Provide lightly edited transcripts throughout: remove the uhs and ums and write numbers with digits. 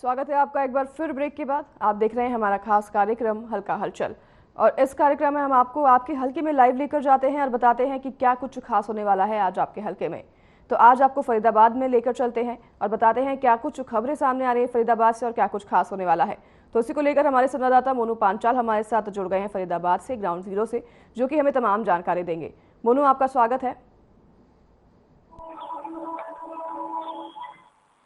स्वागत है आपका एक बार फिर ब्रेक के बाद। आप देख रहे हैं हमारा खास कार्यक्रम हल्का हलचल, और इस कार्यक्रम में हम आपको आपके हल्के में लाइव लेकर जाते हैं और बताते हैं कि क्या कुछ खास होने वाला है आज आपके हल्के में। तो आज आपको फरीदाबाद में लेकर चलते हैं और बताते हैं क्या कुछ खबरें सामने आ रही है फरीदाबाद से और क्या कुछ खास होने वाला है। तो इसी को लेकर हमारे संवाददाता मोनू पांचाल हमारे साथ जुड़ गए हैं फरीदाबाद से, ग्राउंड जीरो से, जो कि हमें तमाम जानकारी देंगे। मोनू, आपका स्वागत है।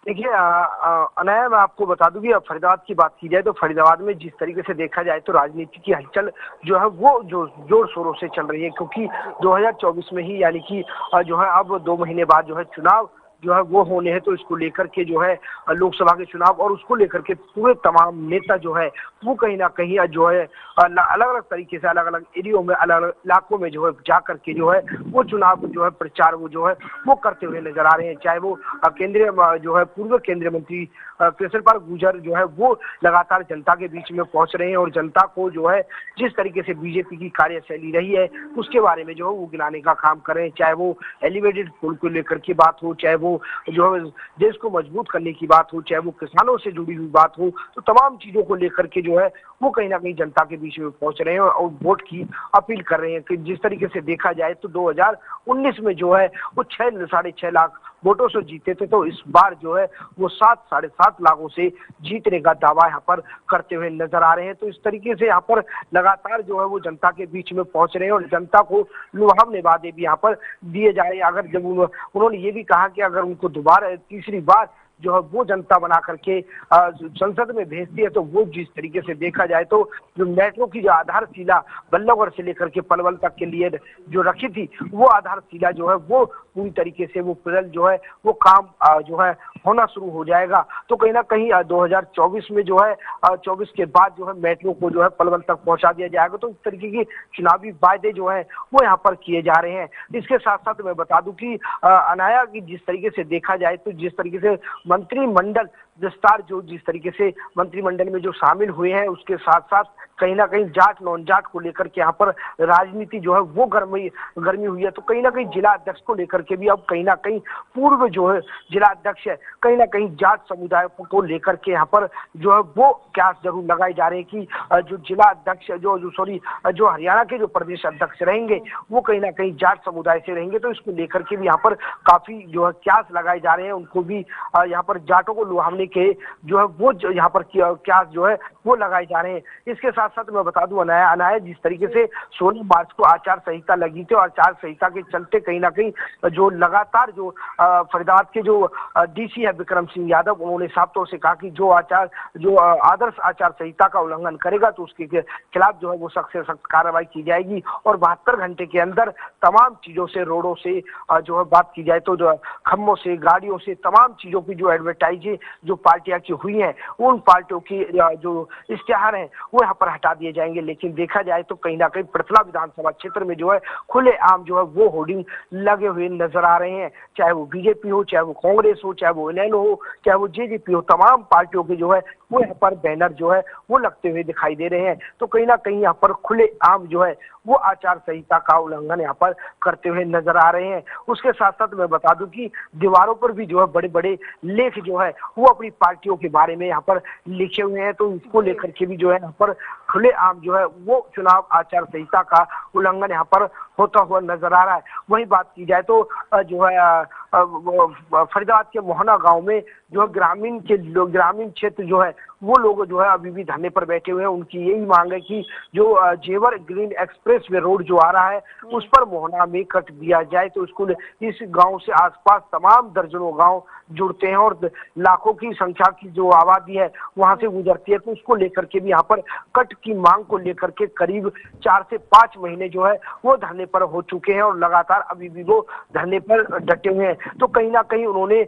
देखिए अनाया, मैं आपको बता दूं कि अब फरीदाबाद की बात की जाए तो फरीदाबाद में जिस तरीके से देखा जाए तो राजनीति की हलचल जो है वो जो जोर शोरों से चल रही है, क्योंकि 2024 में ही यानी कि जो है अब 2 महीने बाद जो है चुनाव जो है वो होने हैं। तो इसको लेकर के जो है लोकसभा के चुनाव और उसको लेकर के पूरे तमाम नेता जो है वो कहीं ना कहीं जो है अलग अलग तरीके से अलग अलग एरियो में अलग अलग इलाकों में जो है जा करके जो है वो चुनाव जो है प्रचार वो जो है वो करते हुए नजर आ रहे हैं। चाहे वो केंद्रीय जो है पूर्व केंद्रीय मंत्री कृष्ण पाल गुर्जर जो है वो लगातार जनता के बीच में पहुंच रहे हैं और जनता को जो है जिस तरीके से बीजेपी की कार्यशैली रही है उसके बारे में जो है वो गिनाने का काम कर रहे हैं। चाहे वो एलिवेटेड पुल को लेकर की बात हो, चाहे वो जो है देश को मजबूत करने की बात हो, चाहे वो किसानों से जुड़ी हुई बात हो, तो तमाम चीजों को लेकर के जो है वो कहीं ना कहीं जनता के बीच में पहुंच रहे हैं और वोट की अपील कर रहे हैं। कि जिस तरीके से देखा जाए तो 2019 में जो है वो 6-6.5 लाख वोटों से जीते थे, तो इस बार जो है वो 7-7.5 लाखों से जीतने का दावा यहाँ पर करते हुए नजर आ रहे हैं। तो इस तरीके से यहाँ पर लगातार जो है वो जनता के बीच में पहुंच रहे हैं और जनता को लुभावने वादे भी यहाँ पर दिए जा रहे हैं। अगर जब उन्होंने ये भी कहा कि अगर उनको दोबारा तीसरी बार जो है वो जनता बना करके संसद में भेजती है तो वो जिस तरीके से देखा जाए तो जो मेट्रो की जो आधारशिला बल्लभगढ़ से लेकर के पलवल तक के लिए जो रखी थी वो आधारशिला जो है वो पूरी तरीके से वो पुल जो है वो काम जो है होना शुरू हो जाएगा। तो कहीं ना कहीं 2024 में जो है 24 के बाद जो है मेट्रो को जो है पलवल तक पहुंचा दिया जाएगा। तो इस तरीके की चुनावी वायदे जो है वो यहाँ पर किए जा रहे हैं। इसके साथ साथ मैं बता दूं कि अनाया की जिस तरीके से देखा जाए तो जिस तरीके से मंत्रिमंडल विस्तार जो जिस तरीके से मंत्रिमंडल में जो शामिल हुए हैं उसके साथ साथ कहीं ना कहीं जाट नॉन जाट को लेकर के यहाँ पर राजनीति जो है वो गर्मी हुई है। तो कहीं ना कहीं जिला अध्यक्ष को लेकर के भी अब कहीं ना कहीं पूर्व जो है जिला अध्यक्ष है कहीं ना कहीं जाट समुदाय को लेकर के यहाँ पर जो है वो क्यास जरूर लगाए जा रहे हैं कि जो जिला अध्यक्ष जो हरियाणा के जो प्रदेश अध्यक्ष रहेंगे वो कहीं ना कहीं जाट समुदाय से रहेंगे। तो इसको लेकर के भी यहाँ पर काफी जो है क्यास लगाए जा रहे हैं। उनको भी यहाँ पर जाटों को लुभावने के जो है वो यहाँ पर क्यास जो है वो लगाए जा रहे हैं। इसके साथ साथ मैं बता दूं अनाया जिस तरीके से 16 मार्च को आचार संहिता लगी थी और आचार संहिता के चलते कहीं ना कहीं जो लगातार जो फरीदाबाद के जो डीसी है विक्रम सिंह यादव, उन्होंने साफ तौर से कहा कि जो आदर्श आचार संहिता का उल्लंघन करेगा तो उसके खिलाफ जो है वो सख्त से सख्त कार्रवाई की जाएगी और 72 घंटे के अंदर तमाम चीजों से रोडों से जो है बात की जाए तो जो खम्भों से गाड़ियों से तमाम चीजों की जो एडवर्टाइज जो पार्टियां की हुई हैं उन पार्टियों की जो इश्तेहार हैं वो यहाँ पर हटा दिए जाएंगे। लेकिन देखा जाए तो कहीं ना कहीं पृथला विधानसभा क्षेत्र में जो है खुले आम जो है वो होर्डिंग लगे हुए नजर आ रहे हैं। चाहे वो बीजेपी हो, चाहे वो कांग्रेस हो, चाहे वो इनेलो हो, चाहे वो जेजेपी हो, तमाम पार्टियों के जो है वो यहाँ पर बैनर जो है वो लगते हुए दिखाई दे रहे हैं। तो कहीं ना कहीं यहाँ पर खुले आम जो है वो आचार संहिता का उल्लंघन यहाँ पर करते हुए नजर आ रहे हैं। उसके साथ साथ मैं बता दूं कि दीवारों पर भी जो है बड़े बड़े लेख जो है वो अपनी पार्टियों के बारे में यहाँ पर लिखे हुए हैं। तो इसको लेकर के भी जो है यहाँ पर खुले आम जो है वो चुनाव आचार संहिता का उल्लंघन यहाँ पर होता हुआ नजर आ रहा है। वही बात की जाए तो जो है फरीदाबाद के मोहना गांव में जो है ग्रामीण क्षेत्र जो है वो लोग जो है अभी भी धरने पर बैठे हुए हैं। उनकी यही मांग है कि जो जेवर ग्रीन एक्सप्रेस वे रोड जो आ रहा है उस पर मोहना में कट दिया जाए। तो इसको इस गांव से आसपास तमाम दर्जनों गांव जुड़ते हैं और लाखों की संख्या की जो आबादी है वहां से गुजरती है। तो उसको लेकर के भी यहाँ पर कट की मांग को लेकर के करीब 4 से 5 महीने जो है वो धरने पर हो चुके हैं और लगातार अभी भी वो धरने पर डटे हुए हैं। तो कहीं ना कहीं उन्होंने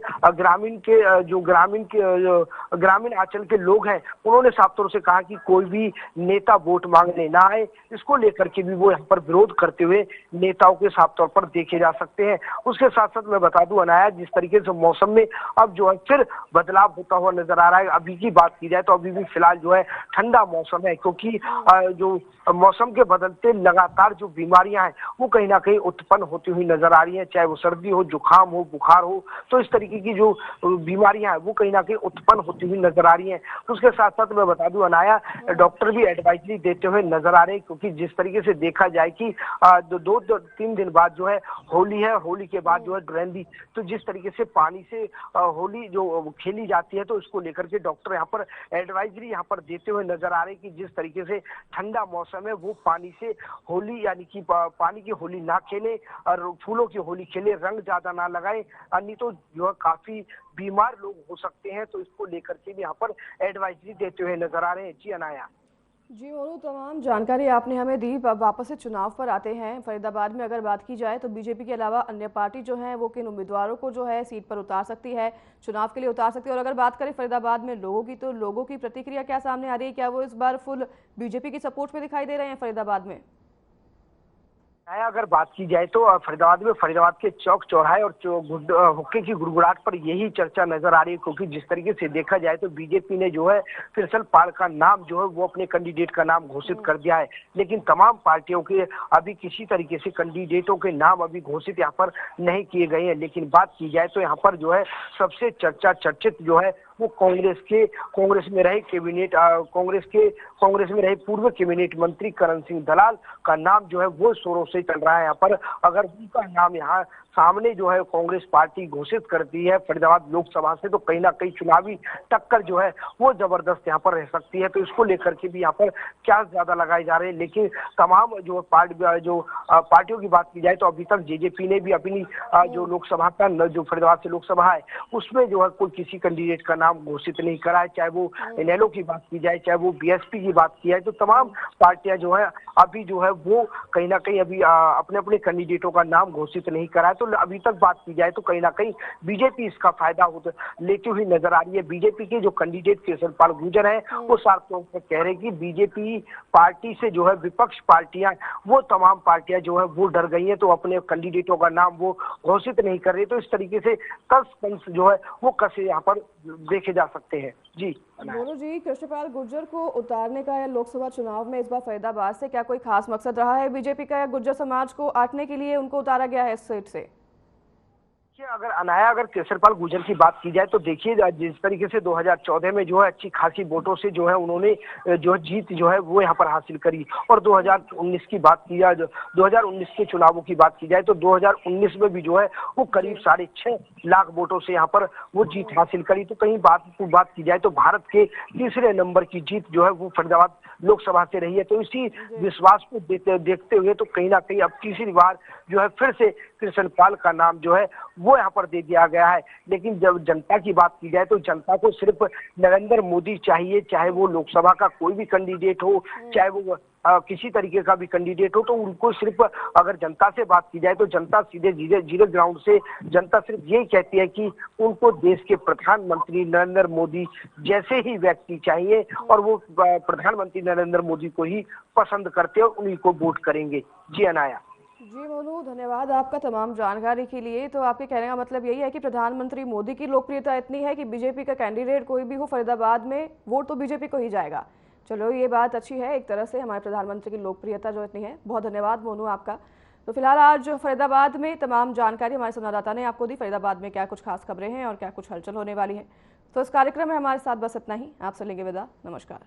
ग्रामीण आंचल के लोग हैं उन्होंने साफ तौर से कहा कि कोई भी नेता वोट मांगने ना आए। इसको लेकर के भी वो यहाँ पर विरोध करते हुए नेताओं के साफ तौर पर देखे जा सकते हैं। उसके साथ साथ मैं बता दूं अनाया जिस तरीके से मौसम में अब जो है फिर बदलाव होता हुआ नजर आ रहा है। अभी की बात की जाए तो अभी भी फिलहाल जो है ठंडा मौसम है, क्योंकि जो मौसम के बदलते लगातार जो बीमारियां हैं वो कहीं ना कहीं उत्पन्न होती हुई नजर आ रही है। चाहे वो सर्दी हो, जुकाम हो, बुखार हो, तो इस तरीके की जो बीमारियां हैं वो कहीं ना कहीं उत्पन्न होती हुई नजर आ रही हैं। उसके साथ साथ मैं बता दूं अनाया, डॉक्टर भी एडवाइजरी देते हुए नजर आ रहे हैं, क्योंकि जिस तरीके से देखा जाए कि 2-3 दिन बाद जो है होली है, होली के बाद जो है ड्रेंडी, तो जिस तरीके से पानी से होली जो खेली जाती है, तो इसको लेकर के डॉक्टर यहाँ पर एडवाइजरी यहाँ पर देते हुए नजर आ रहे हैं कि जिस तरीके से ठंडा मौसम है वो पानी से होली यानी कि पानी की होली ना खेले और फूलों की होली खेले, रंग ज्यादा ना लगाए, नहीं तो जो है काफी बीमार लोग हो सकते हैं। तो इसको लेकर के भी यहाँ पर एडवाइजरी देते हुए नजर आ रहे हैं। जी अनाया। जी मोनू, तमाम जानकारी आपने हमें दी। अब वापस से चुनाव पर आते हैं। फरीदाबाद में अगर बात की जाए तो बीजेपी के अलावा अन्य पार्टी जो है वो किन उम्मीदवारों को जो है सीट पर उतार सकती है, चुनाव के लिए उतार सकती है। और अगर बात करें फरीदाबाद में लोगों की, तो लोगों की प्रतिक्रिया क्या सामने आ रही है? क्या वो इस बार फुल बीजेपी की सपोर्ट में दिखाई दे रहे हैं फरीदाबाद में? अगर बात की जाए तो फरीदाबाद में फरीदाबाद के चौक चौराहे और हुक्के की गुड़गुड़ाहट पर यही चर्चा नजर आ रही है, क्योंकि जिस तरीके से देखा जाए तो बीजेपी ने जो है फिरसल पाल का नाम जो है वो अपने कैंडिडेट का नाम घोषित कर दिया है, लेकिन तमाम पार्टियों के अभी किसी तरीके से कैंडिडेटों के नाम अभी घोषित यहाँ पर नहीं किए गए हैं। लेकिन बात की जाए तो यहाँ पर जो है सबसे चर्चित जो है वो कांग्रेस में रहे पूर्व कैबिनेट मंत्री करण सिंह दलाल का नाम जो है वो जोरों से चल रहा है। यहाँ पर अगर उनका नाम यहाँ सामने जो है कांग्रेस पार्टी घोषित करती है फरीदाबाद लोकसभा से, तो कहीं ना कहीं चुनावी टक्कर जो है वो जबरदस्त यहाँ पर रह सकती है। तो इसको लेकर के भी यहाँ पर क्या ज्यादा लगाए जा रहे हैं। लेकिन तमाम जो पार्टियों की बात की जाए तो अभी तक जेजेपी ने भी अपनी जो लोकसभा का जो फरीदाबाद से लोकसभा है उसमें जो है कोई किसी कैंडिडेट का नाम घोषित नहीं करा है। चाहे वो इनेलो की बात की जाए, चाहे वो बीएसपी की बात की जाए, तो तमाम पार्टियां जो है अभी जो है वो कहीं ना कहीं अभी अपने अपने कैंडिडेटों का नाम घोषित नहीं करा है। तो अभी तक बात की जाए तो कहीं ना कहीं बीजेपी इसका फायदा लेती हुई नजर आ रही है। बीजेपी के जो कैंडिडेट केसरपाल गुर्जर हैं वो साफ तौर पर कह रहे हैं कि बीजेपी पार्टी से जो है विपक्ष पार्टियां, वो तमाम पार्टियां जो है वो डर गई हैं, तो अपने कैंडिडेटों का नाम वो घोषित नहीं कर रही। तो इस तरीके से कंस जो है वो कसे यहाँ पर देखे जा सकते हैं। जी मोनू जी, कृष्णपाल गुर्जर को उतारने का या लोकसभा चुनाव में इस बार फरीदाबाद से क्या कोई खास मकसद रहा है बीजेपी का, या गुर्जर समाज को आंकने के लिए उनको उतारा गया है इस सीट से? अगर केसरपाल गुर्जर की बात की जाए तो देखिए जिस तरीके से 2014 में जो है अच्छी खासी वोटों से जो है उन्होंने जो है जीत जो है वो यहाँ पर हासिल करी, और 2019 की बात की जाए, 2019 के चुनावों की बात की जाए तो 2019 में भी जो है वो करीब 6.5 लाख वोटों से यहाँ पर वो जीत हासिल करी। तो कहीं बात की जाए तो भारत के तीसरे नंबर की जीत जो है वो फरीदाबाद लोकसभा से रही है। तो इसी विश्वास को देखते हुए तो कहीं ना कहीं अब तीसरी बार जो है फिर से कृष्णपाल का नाम जो है वो यहाँ पर दे दिया गया है। लेकिन जब जनता की बात की जाए तो जनता को सिर्फ नरेंद्र मोदी चाहिए, चाहे वो लोकसभा का कोई भी कैंडिडेट हो, चाहे वो किसी तरीके का भी कैंडिडेट हो, तो उनको सिर्फ अगर जनता से बात की जाए तो जनता सीधे जीरो ग्राउंड से जनता सिर्फ यही कहती है कि उनको देश के प्रधानमंत्री नरेंद्र मोदी जैसे ही व्यक्ति चाहिए, और वो प्रधानमंत्री नरेंद्र मोदी को ही पसंद करते हैं और उन्हीं को वोट करेंगे। जी अनाया। जी मोनू, धन्यवाद आपका तमाम जानकारी के लिए। तो आपके कहने का मतलब यही है कि प्रधानमंत्री मोदी की लोकप्रियता इतनी है कि बीजेपी का कैंडिडेट कोई भी हो फरीदाबाद में वोट तो बीजेपी को ही जाएगा। चलो, ये बात अच्छी है एक तरह से, हमारे प्रधानमंत्री की लोकप्रियता जो इतनी है। बहुत धन्यवाद मोनू आपका। तो फिलहाल आज फरीदाबाद में तमाम जानकारी हमारे संवाददाता ने आपको दी। फरीदाबाद में क्या कुछ खास खबरें हैं और क्या कुछ हलचल होने वाली है। तो इस कार्यक्रम में हमारे साथ बस इतना ही। आपसे लेंगे विदा। नमस्कार।